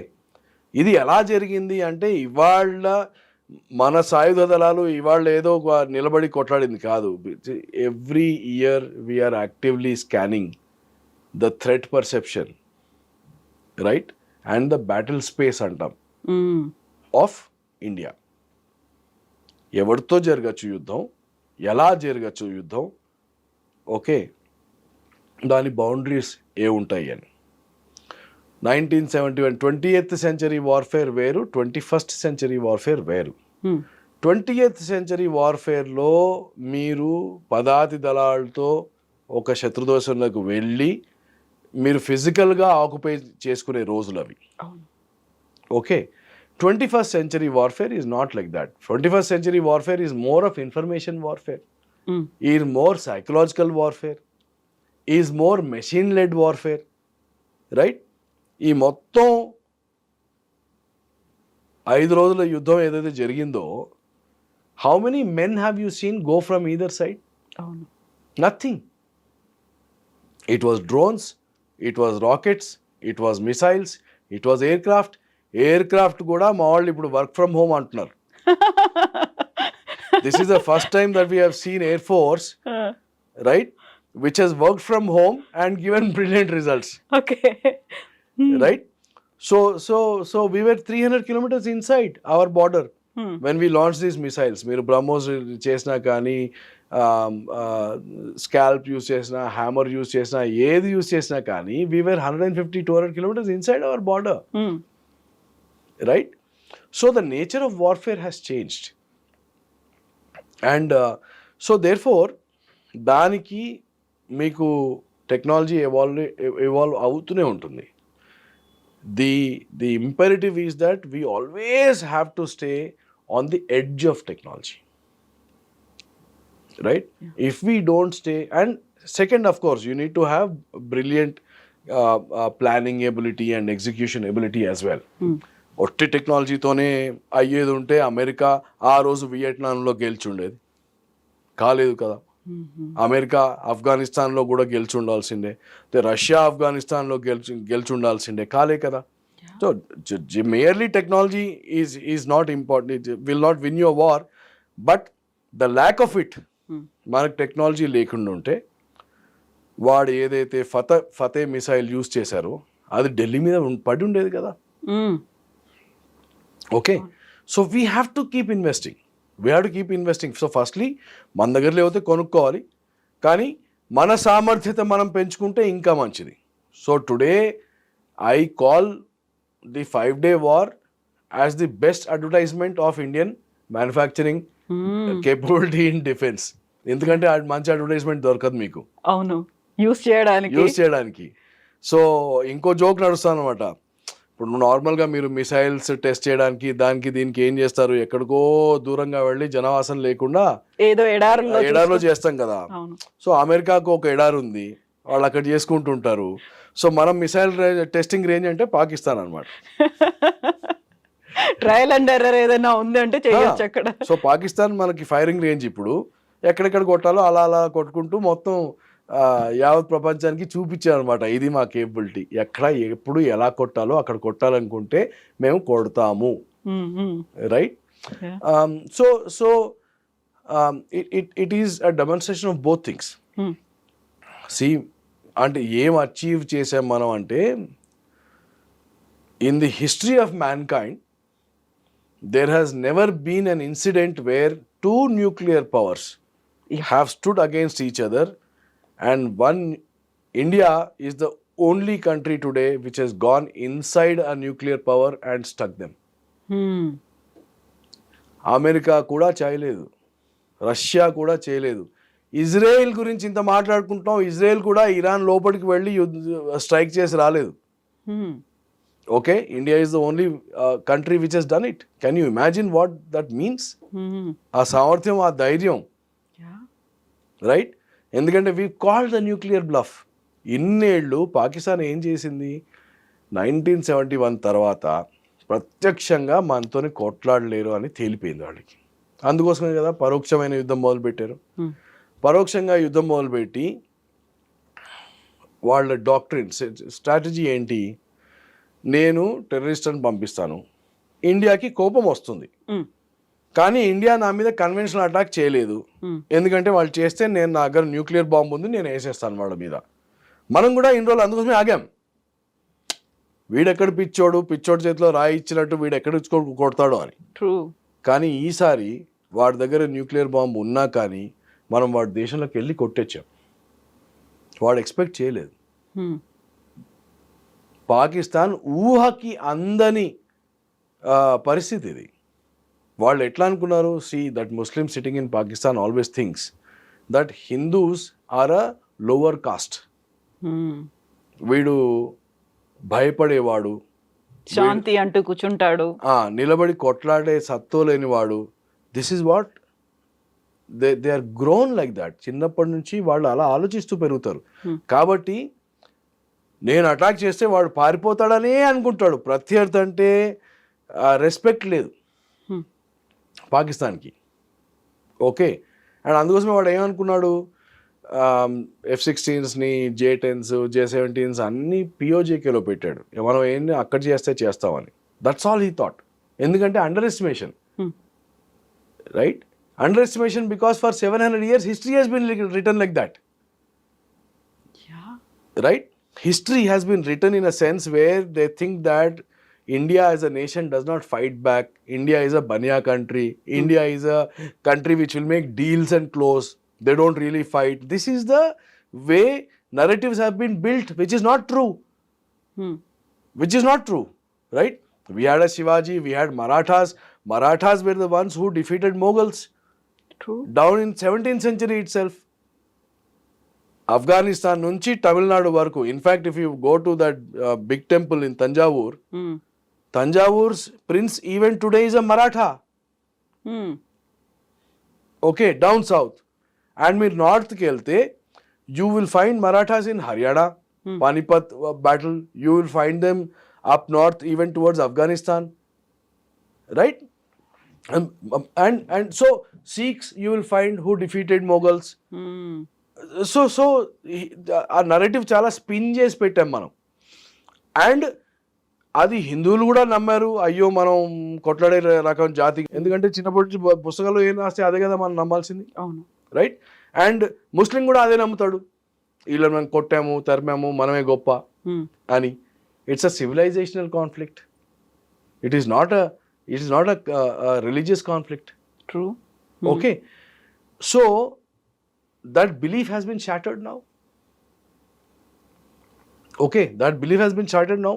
ఇది ఎలా జరిగింది అంటే ఇవాళ మన సాయుధ దళాలు ఇవాళ ఏదో నిలబడి కొట్లాడింది కాదు. Every year we're actively scanning the threat perception right and the battle space అంటాం ఆఫ్ ఇండియా. ఎవరితో జరగచ్చు యుద్ధం, ఎలా జరగచ్చు యుద్ధం, ఓకే, దాని బౌండరీస్ ఏ ఉంటాయి అని. 1971 20th సెంచరీ వార్ఫేర్ వేరు, 21st సెంచరీ వార్ఫేర్ వేరు. 20th సెంచరీ వార్ఫేర్లో మీరు పదాతి దళాలతో ఒక శత్రుదేశంలోకి వెళ్ళి మీరు ఫిజికల్గా ఆక్యుపై చేసుకునే రోజులు అవి. Okay, 21st century warfare is not like that. 21st century warfare is more of information warfare, is more psychological warfare, is more machine-led warfare, right? ఈ మొత్తం 5 రోజుల యుద్ధం ఏదైతే జరిగిందో, how many men have you seen go from either side? Nothing. It was drones, it was rockets, it was missiles, it was aircraft. Aircraft కూడా మా వాళ్ళు ఇప్పుడు వర్క్ ఫ్రమ్ హోమ్ అంటున్నారు. This is the first time that we have seen air force right which has work from home and given brilliant results. Okay, right. So we were 300 kilometers inside our border when we launch these missiles. మీరు బ్రహ్మోస్ చేసినా కానీ, స్కాల్ప్ యూస్ చేసినా, హ్యామర్ యూస్ చేసినా, ఏది యూస్ చేసినా కానీ we were 150-200 kilometers inside our border. Right? So the nature of warfare has changed. And so therefore, దానికి మీకు టెక్నాలజీ ఎవాల్వ్ అవుతూనే ఉంటుంది. The imperative is that we always have to stay on the edge of technology. Right? Yeah. If we don't stay, and second, of course, you need to have brilliant planning ability and execution ability as well. ఒట్టి టెక్నాలజీతోనే అయ్యేది ఉంటే అమెరికా ఆ రోజు వియట్నాంలో గెలిచుండేది కాలేదు కదా. అమెరికా ఆఫ్ఘనిస్తాన్లో కూడా గెలిచి ఉండాల్సిందే, రష్యా ఆఫ్ఘనిస్తాన్లో గెలిచి ఉండాల్సిందే, కాలే కదా. So merely technology is not important, it will not win your war, but the lack of it. మనకు టెక్నాలజీ లేకుండా ఉంటే వాడు ఏదైతే ఫతే మిసైల్ యూజ్ చేశారో అది ఢిల్లీ మీద పడి ఉండేది కదా. Okay, so we have to keep investing. So firstly మన దగ్గర లేకపోతే కొనుక్కోవాలి, కానీ మన సామర్థ్యత మనం పెంచుకుంటే ఇంకా మంచిది. So today I call the 5-day war as the best advertisement of Indian manufacturing capability in defence. ఎందుకంటే మంచి అడ్వర్టైజ్మెంట్ దొరకదు మీకు. అవును, యూస్ చేయడానికి. సో ఇంకో జోక్ నడుస్తాను అనమాట. ఇప్పుడు నార్మల్గా మీరు మిసైల్స్ టెస్ట్ చేయడానికి దానికి దీనికి ఏం చేస్తారు, ఎక్కడికో దూరంగా వెళ్ళి జనవాసం లేకుండా ఏదో ఎడారిలో చేస్తాం కదా. సో అమెరికాకు ఒక ఎడారి ఉంది, వాళ్ళు అక్కడ చేసుకుంటుంటారు. సో మనం మిసైల్ టెస్టింగ్ రేంజ్ అంటే పాకిస్తాన్ అనమాట. ట్రయల్ అండ్ ఎర్రర్ ఏదైనా ఉంది అంటే చేయొచ్చు అక్కడ. సో పాకిస్తాన్ మనకి ఫైరింగ్ రేంజ్ ఇప్పుడు ఎక్కడెక్కడ కొట్టాలో అలా అలా కొట్టుకుంటూ మొత్తం యావత్ ప్రపంచానికి చూపించారు అనమాట, ఇది మా కేపబిలిటీ, ఎక్కడ ఎప్పుడు ఎలా కొట్టాలో అక్కడ కొట్టాలనుకుంటే మేము కొడతాము, right? So it is a demonstration of both things. See అంటే ఏం అచీవ్ చేసాం మనం అంటే, in the history of mankind, there has never been an incident where two nuclear powers have stood against each other, and India is the only country today which has gone inside a nuclear power and stuck them. America కూడా చేయలేదు, రష్యా కూడా చేయలేదు. ఇజ్రాయెల్ గురించి ఇంత మాట్లాడుకుంటాం, ఇజ్రాయెల్ కూడా ఇరాన్ లోపలికి వెళ్ళి స్ట్రైక్ చేసి రాలేదు. Okay, India is the only country which has done it. Can you imagine what that means? ఆ సామర్థ్యం, ఆ ధైర్యం, రైట్? ఎందుకంటే we called the nuclear bluff. ఇన్నేళ్ళు పాకిస్తాన్ ఏం చేసింది? 1971 తర్వాత ప్రత్యక్షంగా మనతోని కొట్లాడలేరు అని తేలిపోయింది వాళ్ళకి. అందుకోసమే కదా పరోక్షమైన యుద్ధం మొదలుపెట్టారు. పరోక్షంగా యుద్ధం మొదలుపెట్టి వాళ్ళ డాక్ట్రిన్ స్ట్రాటజీ ఏంటి? నేను టెర్రరిస్ట్ని పంపిస్తాను, ఇండియాకి కోపం వస్తుంది, కానీ ఇండియా నా మీద కన్వెన్షనల్ అటాక్ చేయలేదు, ఎందుకంటే వాళ్ళు చేస్తే నేను నా దగ్గర న్యూక్లియర్ బాంబు ఉంది, నేను వేసేస్తాను వాళ్ళ మీద. మనం కూడా ఇన్ని రోజులు అందుకోసమే ఆగాం. వీడెక్కడ పిచ్చోడు చేతిలో రాయి ఇచ్చినట్టు వీడు ఎక్కడ కొడతాడో అని. కానీ ఈసారి వాడి దగ్గర న్యూక్లియర్ బాంబు ఉన్నా కానీ మనం వాడి దేశంలోకి వెళ్ళి కొట్టొచ్చాం. వాడు ఎక్స్పెక్ట్ చేయలేదు. పాకిస్తాన్ ఊహకి అందని పరిస్థితి ఇది. వాళ్ళు ఎట్లా అనుకున్నారు? See that Muslim sitting in Pakistan always thinks that Hindus are a lower caste. వీడు భయపడేవాడు, శాంతి అంటూ కూర్చుంటాడు, నిలబడి కొట్లాడే సత్తో లేనివాడు. This is what they are grown like that. చిన్నప్పటి నుంచి వాళ్ళు అలా ఆలోచిస్తూ పెరుగుతారు. కాబట్టి నేను అటాక్ చేస్తే వాడు పారిపోతాడనే అనుకుంటాడు. ప్రత్యర్థి అంటే రెస్పెక్ట్ లేదు పాకిస్తాన్కి. ఓకే, అండ్ అందుకోసమే వాడు ఏమనుకున్నాడు? F-16s, J-10s, J-17s అన్నీ POJKలో పెట్టాడు. మనం ఏంటి అక్కడ చేస్తామని. That's all he thought. ఎందుకంటే underestimation, right? Underestimation because for 700 years history has been written like that. Right? History has been written in a sense where they think that India as a nation does not fight back. India is a banya country. India is a country which will make deals and close. They don't really fight. This is the way narratives have been built, which is not true. Which is not true, right? We had a Shivaji, we had Marathas. Marathas were the ones who defeated Mughals. True. Down in 17th century itself. Afghanistan nunchi Tamil Nadu varaku. In fact, if you go to that big temple in Tanjavur, Tanjavur's prince even today is a Maratha. Okay, down south. And meer north ki velte, you will find Marathas in Haryana, Panipat battle. You will find them up north, even towards Afghanistan, right? And so Sikhs you will find who defeated Mughals. So ఆ నరేటివ్ చాలా స్పిన్ చేసి పెట్టాం మనం. అండ్ అది హిందువులు కూడా నమ్మారు. అయ్యో మనం కొట్లాడే రకం జాతి, ఎందుకంటే చిన్నప్పటి పుస్తకాలు ఏం రాస్తే అదే కదా మనం నమ్మాల్సింది, రైట్? అండ్ ముస్లిం కూడా అదే నమ్ముతాడు, వీళ్ళని మనం కొట్టాము తరిమాము మనమే గొప్ప అని. It's a civilisational conflict. It is not a religious conflict. True. Okay, so that belief has been shattered now. Okay, that belief has been shattered now.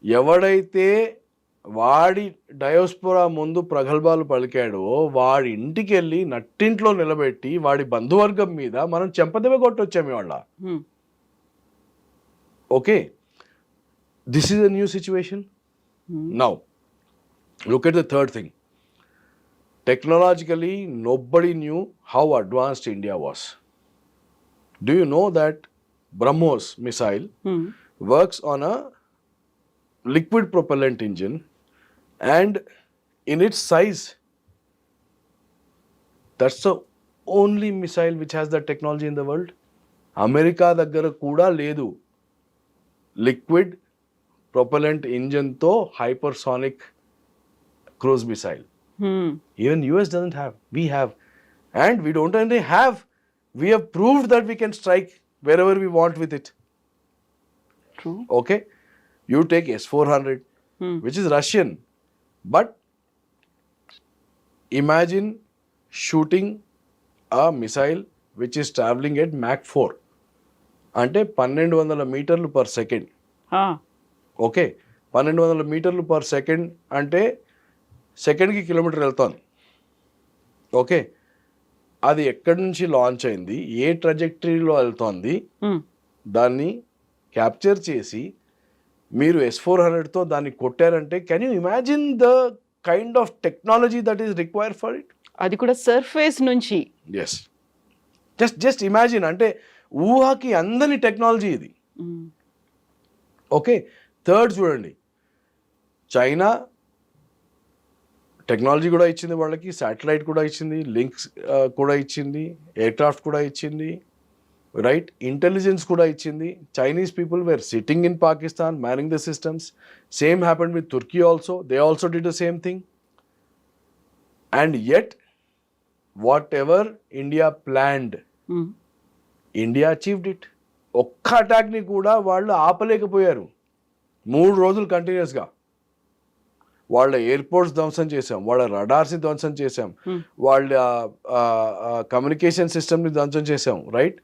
ఎవడైతే వాడి డయోస్పోరా ముందు ప్రగల్భాలు పలికాడో వాడి ఇంటికి వెళ్ళి నట్టింట్లో నిలబెట్టి వాడి బంధువర్గం మీద మనం చెంపదెబ్బ కొట్టొచ్చాము ఇవాళ. Okay, this is a new situation. Now look at the third thing. Technologically, nobody knew how advanced India was. Do you know that BrahMos missile works on a liquid propellant engine And in its size, that's the only missile which has that technology in the world. America దగ్గర కూడా లేదు లిక్విడ్ ప్రొపలెంట్ ఇంజన్తో hypersonic cruise missile. Even US doesn't have. We have. And we don't only have, we have proved that we can strike wherever we want with it. True. Okay? You take S-400, which is Russian. But imagine shooting a missile which is traveling at Mach 4. అంటే 1200 మీటర్లు పర్ సెకండ్. ఓకే, 1200 మీటర్లు పర్ సెకండ్ అంటే సెకండ్కి కిలోమీటర్ వెళ్తాను. ఓకే, అది ఎక్కడి నుంచి లాంచ్ అయింది, ఏ ట్రజెక్టరీలో వెళ్తోంది, దాన్ని క్యాప్చర్ చేసి మీరు S-400తో దాన్ని కొట్టారంటే can you imagine the kind of technology that is required for it. అది కూడా సర్ఫేస్ నుంచి. ఎస్, జస్ట్ ఇమాజిన్, అంటే ఊహకి అందని టెక్నాలజీ ఇది. ఓకే, థర్డ్ చూడండి, చైనా టెక్నాలజీ కూడా ఇచ్చింది వాళ్ళకి, శాటిలైట్ కూడా ఇచ్చింది, లింక్స్ కూడా ఇచ్చింది, ఎయిర్క్రాఫ్ట్ కూడా ఇచ్చింది, రైట్, ఇంటెలిజెన్స్ కూడా ఇచ్చింది. Chinese people were sitting in Pakistan manning the systems. Same happened with Turkey also, they also did the same thing. And yet whatever India planned, India achieved it. ఒక్క అటాక్ని కూడా వాళ్ళు ఆపలేకపోయారు. 3 రోజులు కంటిన్యూస్గా వాళ్ళ ఎయిర్పోర్ట్స్ ధ్వంసం చేసాం, వాళ్ళ రడార్స్ని ధ్వంసం చేసాం, వాళ్ళ కమ్యూనికేషన్ సిస్టమ్ని ధ్వంసం చేసాం, రైట్.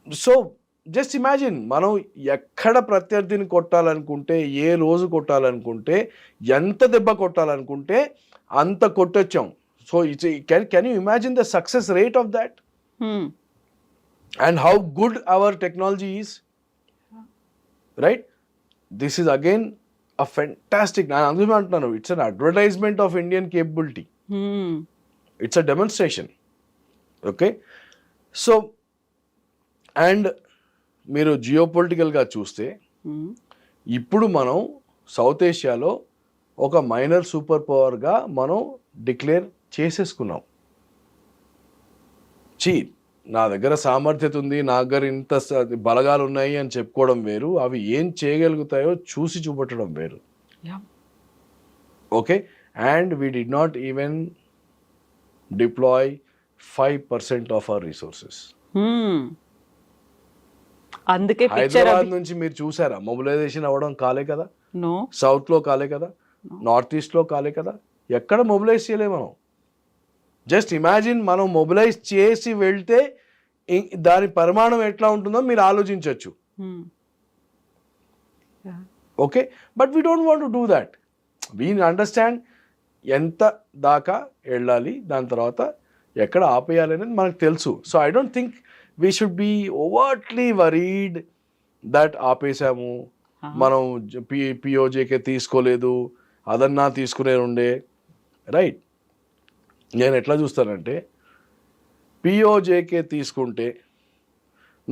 సో జస్ట్ ఇమాజిన్, మనం ఎక్కడ ప్రత్యర్థిని కొట్టాలనుకుంటే, ఏ రోజు కొట్టాలనుకుంటే, ఎంత దెబ్బ కొట్టాలనుకుంటే అంత కొట్టొచ్చాం. So it's can you imagine the success rate of that and how good our technology is, right? This is again a fantastic, it's an advertisement of Indian capability. It's a demonstration. Okay, so and మీరు జియోపొలిటికల్గా చూస్తే ఇప్పుడు మనం సౌత్ ఏషియాలో ఒక మైనర్ సూపర్ పవర్గా మనం డిక్లేర్ చేసేసుకున్నాం. నా దగ్గర సామర్థ్యత ఉంది, నా దగ్గర ఇంత బలగాలు ఉన్నాయి అని చెప్పుకోవడం వేరు, అవి ఏం చేయగలుగుతాయో చూసి చూపెట్టడం వేరు. Okay, and we did not even deploy 5% of our resources. అందుకే హైదరాబాద్ నుంచి మీరు చూసారా మొబిలైజేషన్ అవ్వడం? కాలే కదా. సౌత్లో కాలే కదా, నార్త్ ఈస్ట్లో కాలే కదా, ఎక్కడ మొబిలైజ్ చేయలే మనం. జస్ట్ ఇమాజిన్, మనం మొబిలైజ్ చేసి వెళ్తే దాని పరిమాణం ఎట్లా ఉంటుందో మీరు ఆలోచించవచ్చు. Okay, but we don't want to do that. We understand ఎంత దాకా వెళ్ళాలి, దాని తర్వాత ఎక్కడ ఆపేయాలి అనేది మనకు తెలుసు. So I don't think we should be overtly worried that ఆపేసాము, మనం పిఓజేకే తీసుకోలేదు, అదన్నా తీసుకునే ఉండే, రైట్. నేను ఎట్లా చూస్తానంటే, పిఓజేకే తీసుకుంటే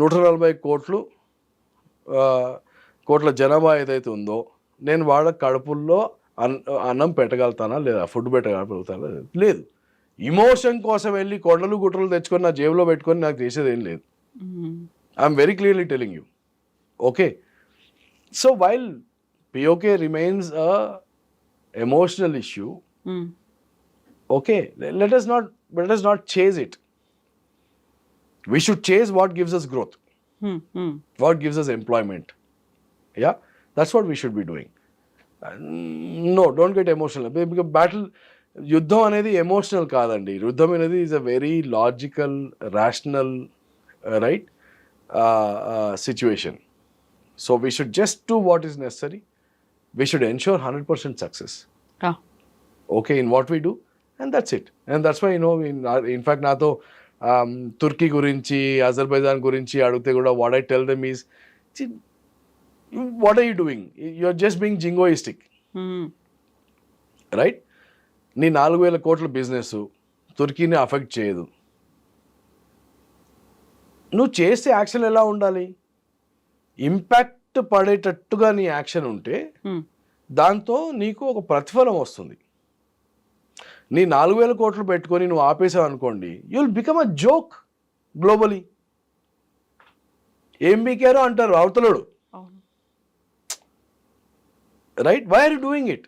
140 కోట్ల జనాభా ఏదైతే ఉందో, నేను వాళ్ళ కడుపుల్లో అన్నం పెట్టగలుగుతానా లేదా, ఫుడ్ పెట్టగలుగుతానా లేదు. ఇమోషన్ కోసం వెళ్ళి కొండలు గుట్టలు తెచ్చుకొని నా జేబులో పెట్టుకొని నాకు చేసేది ఏం లేదు. I'm very clearly telling you. Okay, so while PoK remains a emotional issue, okay, let us not chase it. We should chase what gives us growth, what gives us employment. Yeah, that's what we should be doing. No, don't get emotional, because battle, యుద్ధం అనేది ఎమోషనల్ కాదండి. యుద్ధం అనేది is a very logical, rational, right, situation. So we should just do what is necessary. We should ensure 100% success. Okay, in what we do. And that's it. And that's why, in fact, నాతో తుర్కీ గురించి, అజర్బైజాన్ గురించి అడిగితే కూడా what I tell them is, what are you doing? You're just being jingoistic. Right? నీ 4,000 కోట్ల బిజినెస్ తుర్కీని అఫెక్ట్ చేయదు. నువ్వు చేసే యాక్షన్ ఎలా ఉండాలి? ఇంపాక్ట్ పడేటట్టుగా నీ యాక్షన్ ఉంటే దాంతో నీకు ఒక ప్రతిఫలం వస్తుంది. నీ 4,000 కోట్లు పెట్టుకొని నువ్వు ఆపేసావు అనుకోండి, you will become a joke globally. ఏం బీకారో అంటారు అవతలడు, అవును. Right? Why are you doing it?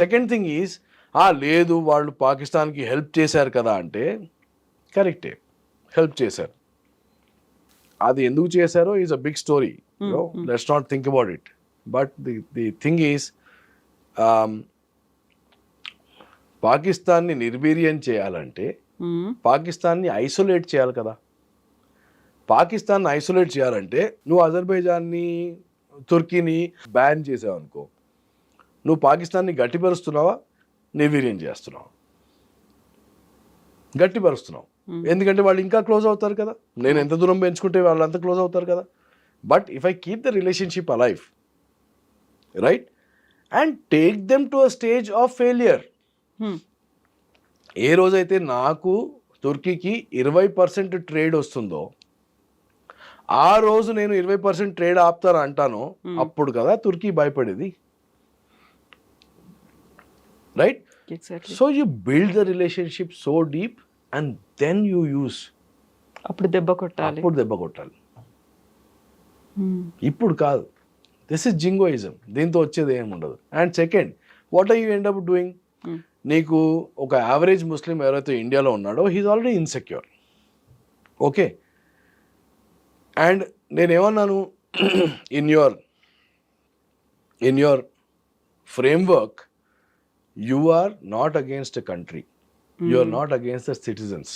Second thing is, లేదు వాళ్ళు పాకిస్తాన్కి హెల్ప్ చేశారు కదా అంటే, కరెక్టే, హెల్ప్ చేశారు. అది ఎందుకు చేశారో is a big story. Let's not think about it. But the thing is, పాకిస్తాన్ని నిర్వీర్యం చేయాలంటే పాకిస్తాన్ని ఐసోలేట్ చేయాలి కదా. పాకిస్తాన్ని ఐసోలేట్ చేయాలంటే నువ్వు అజర్బైజాన్ని, తుర్కీని బ్యాన్ చేసావు అనుకో, నువ్వు పాకిస్తాన్ని గట్టిపరుస్తున్నావా, నిర్వీర్యం చేస్తున్నావు? గట్టిపరుస్తున్నావు. ఎందుకంటే వాళ్ళు ఇంకా క్లోజ్ అవుతారు కదా. నేను ఎంత దూరం పెంచుకుంటే వాళ్ళు అంత క్లోజ్ అవుతారు కదా. But if I keep the relationship alive, right, and take them to a stage of failure. ఏ రోజైతే నాకు తుర్కీకి 20% ట్రేడ్ వస్తుందో ఆ రోజు నేను 20% ట్రేడ్ ఆపుతాను అంటాను, అప్పుడు కదా తుర్కీ భయపడేది, right? Exactly. So you build the relationship so deep and then you use. అప్పుడు దెబ్బ కొట్టాలి. ఇప్పుడు కాదు. This is jingoism. దీంతో వచ్చేది ఏమి ఉండదు. And second, what are you end up doing? నీకు ఒక యావరేజ్ ముస్లిం ఎవరైతే ఇండియాలో ఉన్నాడో, he's already insecure. Okay, and నేనేమన్నాను, in your framework you are not against a country, you are not against the citizens,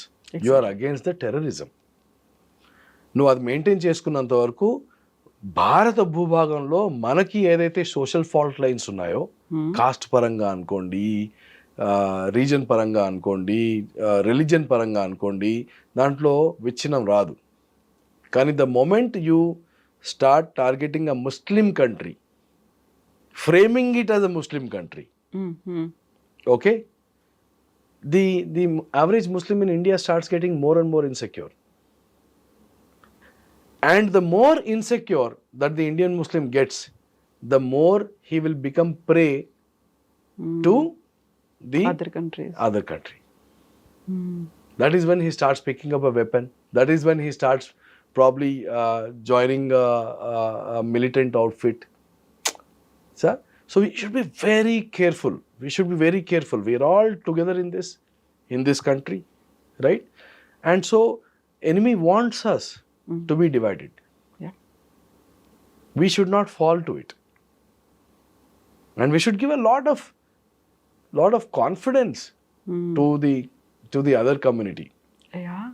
you are against the terrorism. నువ్వు అది మెయింటైన్ చేసుకున్నంత వరకు భారత భూభాగంలో మనకి ఏదైతే సోషల్ ఫాల్ట్ లైన్స్ ఉన్నాయో, కాస్ట్ పరంగా అనుకోండి, రీజన్ పరంగా అనుకోండి, రిలీజన్ పరంగా అనుకోండి, దాంట్లో విచ్ఛిన్నం రాదు. కానీ the moment you start targeting a Muslim country, framing it as a Muslim country, okay, the average Muslim in India starts getting more and more insecure, and the more insecure that the Indian Muslim gets, the more he will become prey to the other country. That is when he starts picking up a weapon. That is when he starts probably joining a militant outfit. Sir, so we should be very careful. We are all together in this country, right? And so enemy wants us to be divided. Yeah. We should not fall to it. And we should give a lot of confidence to the other community. Yeah.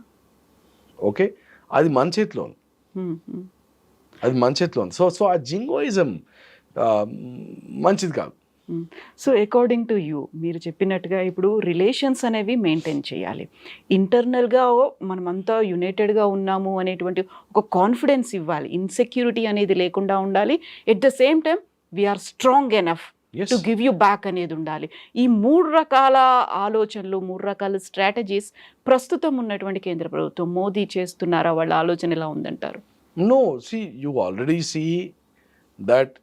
Okay? అది మన చేతిలో ఉంది. సో ఆ జింగోయిజం మంచిది కాదు. సో అకార్డింగ్ టు యూ, మీరు చెప్పినట్టుగా ఇప్పుడు రిలేషన్స్ అనేవి మెయింటైన్ చేయాలి. ఇంటర్నల్గా మనమంతా యునైటెడ్గా ఉన్నాము అనేటువంటి ఒక కాన్ఫిడెన్స్ ఇవ్వాలి. ఇన్సెక్యూరిటీ అనేది లేకుండా ఉండాలి. At the same time we're strong enough to give you back అనేది ఉండాలి. ఈ 3 రకాల ఆలోచనలు, 3 రకాల స్ట్రాటజీస్ ప్రస్తుతం ఉన్నటువంటి కేంద్ర ప్రభుత్వం మోదీ చేస్తున్నారా? వాళ్ళ ఆలోచన ఎలా ఉందంటారు? No, you already see that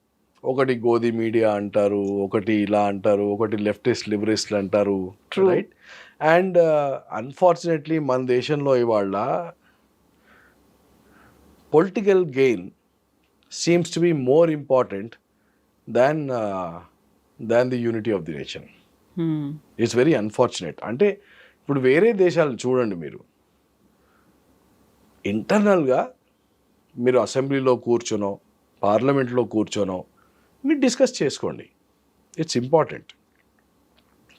ఒకటి గోధి మీడియా అంటారు, ఒకటి ఇలా అంటారు, ఒకటి లెఫ్టిస్ట్ లిబరలిస్ట్లు అంటారు, రైట్? అండ్ అన్ఫార్చునేట్లీ మన దేశంలో ఇవాళ political gain seems to be more important than the unity of the nation. It's very unfortunate. అంటే ఇప్పుడు వేరే దేశాలు చూడండి, మీరు ఇంటర్నల్గా మీరు అసెంబ్లీలో కూర్చొనో, పార్లమెంట్లో కూర్చొనో మీరు డిస్కస్ చేసుకోండి, ఇట్స్ ఇంపార్టెంట్.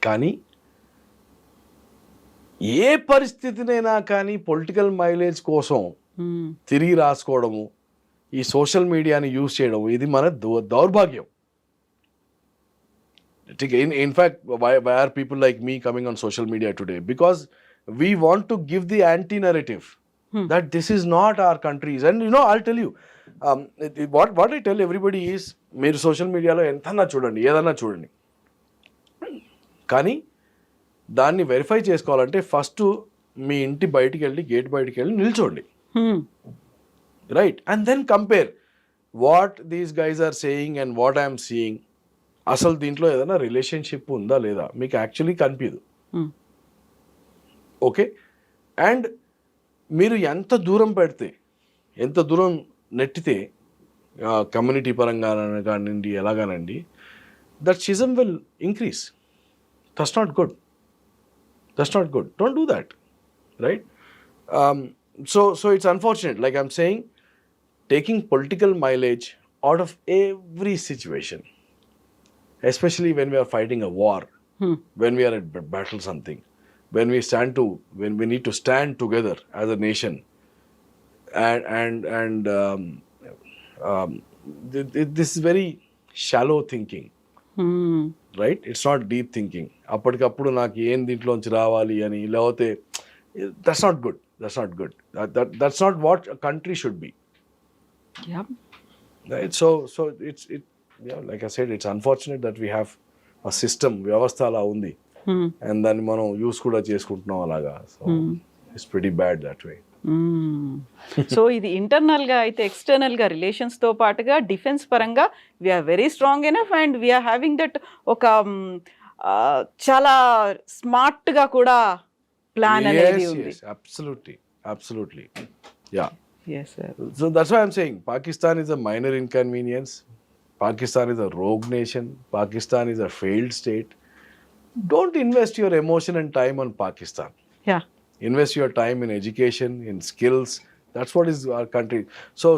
కానీ ఏ పరిస్థితినైనా కానీ పొలిటికల్ మైలేజ్ కోసం తిరిగి రాసుకోవడము, ఈ సోషల్ మీడియాని యూజ్ చేయడం, ఇది మన దౌర్భాగ్యం. In fact, why are people like me coming on social media today? Because we want to give the anti-narrative that this is not our countries. And I'll tell you, what I tell everybody is, మీరు సోషల్ మీడియాలో ఎంతన్నా చూడండి, ఏదన్నా చూడండి, కానీ దాన్ని వెరిఫై చేసుకోవాలంటే ఫస్ట్ మీ ఇంటి బయటికి వెళ్ళి, గేట్ బయటికి వెళ్ళి నిల్చోండి, right? And then compare what these guys are saying and what I'm seeing. అసలు దీంట్లో ఏదైనా రిలేషన్షిప్ ఉందా లేదా మీకు యాక్చువల్లీ కనిపించదు. ఓకే, అండ్ మీరు ఎంత దూరం పెడితే, ఎంత దూరం నెట్టితే కమ్యూనిటీ పరంగా కానివ్వండి ఎలాగానండి, that schism will increase. That's not good, that's not good. Don't do that, right? So it's unfortunate, like I'm saying, taking political mileage out of every situation, especially when we are fighting a war, when we are at battle something, when we need to stand together as a nation, and this is very shallow thinking, right? It's not deep thinking. అప్పటికప్పుడు నాకు ఏం దీంట్లోంచి రావాలి అని, లేకపోతే that's not good, that's not what a country should be. Yeah. Right? So like I said, it's unfortunate that we have a system, వ్యవస్థ అలా ఉంది, and దాన్ని మనం యూస్ కూడా చేసుకుంటున్నాం అలాగా. So it's pretty bad that way. So ఇది ఇంటర్నల్ గా అయితే, ఎక్స్టర్నల్ గా రిలేషన్స్ తో పాటుగా డిఫెన్స్ పరంగా we're very strong enough, and we're having that ఒక చాలా స్మార్ట్ గా కూడా ప్లాన్ అనేది ఉంది. Absolutely. Yeah. Yes, sir. So that's why I'm saying Pakistan is a minor inconvenience. Pakistan is a rogue nation. Pakistan is a failed state. Don't invest your emotion and time on Pakistan. Yeah. Invest your time in education, in skills. That's what is our country. So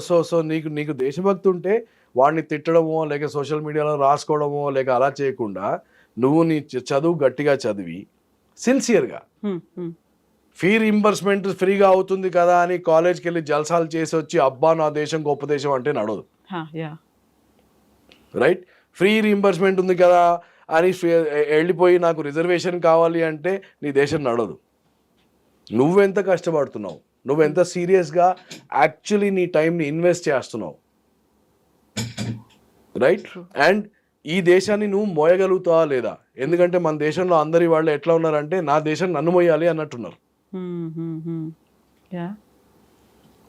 నీకు దేశభక్తి ఉంటే వాడిని తిట్టడమో, లేక సోషల్ మీడియాలో రాసుకోవడమో, లేక అలా చేయకుండా నువ్వు నీ చదువు గట్టిగా చదివి సిన్సియర్గా, ఫీ రీంబర్స్మెంట్ ఫ్రీగా అవుతుంది కదా అని కాలేజ్కి వెళ్ళి జల్సాలు చేసి వచ్చి అబ్బా నా దేశం గొప్ప దేశం అంటే నడవదు, రైట్? ఫ్రీ రీంబర్స్మెంట్ ఉంది కదా అని వెళ్ళిపోయి నాకు రిజర్వేషన్ కావాలి అంటే నీ దేశం నడవదు. నువ్వెంత కష్టపడుతున్నావు, నువ్వెంత సీరియస్గా యాక్చువల్లీ నీ టైంని ఇన్వెస్ట్ చేస్తున్నావు, రైట్? అండ్ ఈ దేశాన్ని నువ్వు మోయగలుగుతావా లేదా? ఎందుకంటే మన దేశంలో అందరి వాళ్ళు ఎట్లా ఉన్నారంటే నా దేశం నన్ను మోయాలి అన్నట్టున్నారు.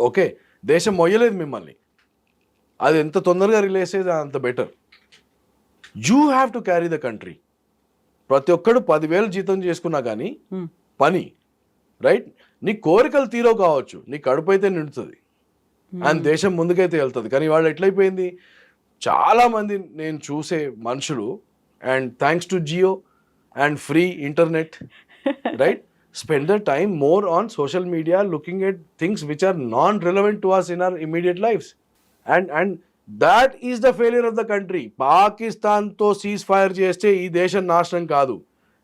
ఓకే, దేశం మొయ్యలేదు మిమ్మల్ని, అది ఎంత తొందరగా రిలీజ్ అయితే అంత better. You have to carry the country. ప్రతి ఒక్కడు 10,000 జీతం చేసుకున్నా కానీ పని, రైట్? నీ కోరికలు తీరో కావచ్చు, నీ కడుపు అయితే నిండుతుంది అండ్ దేశం ముందుకైతే వెళ్తుంది. కానీ వాళ్ళు ఎట్లయిపోయింది, చాలామంది నేను చూసే మనుషులు, and thanks to Jio and free internet, right, spend the time more on social media looking at things which are non-relevant to us in our immediate lives, and that is the failure of the country. Pakistan తో సీజ్ ఫైర్ చేస్తే ఈ దేశం నాశనం కాదు,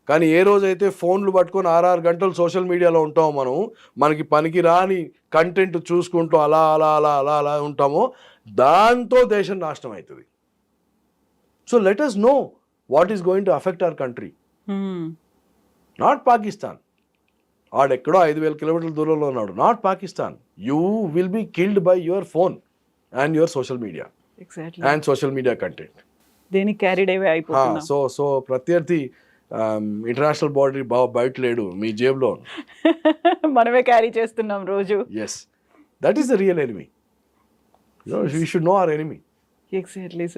కానీ ఏ రోజైతే ఫోన్లు పట్టుకొని 6 గంటలు సోషల్ మీడియాలో ఉంటామో, మనకి పనికి రాని కంటెంట్ చూసుకుంటూ అలా అలా అలా అలా అలా ఉంటామో, దాంతో దేశం నాశనం అవుతుంది. So let us know what is going to affect our country, not Pakistan. ఆడెక్కడో 5,000 కిలోమీటర్ల దూరంలో ఉన్నాడు, not Pakistan. You will be killed by your phone and your social media and social media content. దేనికి క్యారీడ్ అవే అయిపోతున్నా. సో ప్రత్యర్థి ఇంటర్నేషనల్ బార్డర్ బయట లేడు, మీ జేబులో మనమే క్యారీ చేస్తున్నాం రోజు. Yes, that is the real enemy. You should know our enemy. Exactly sir.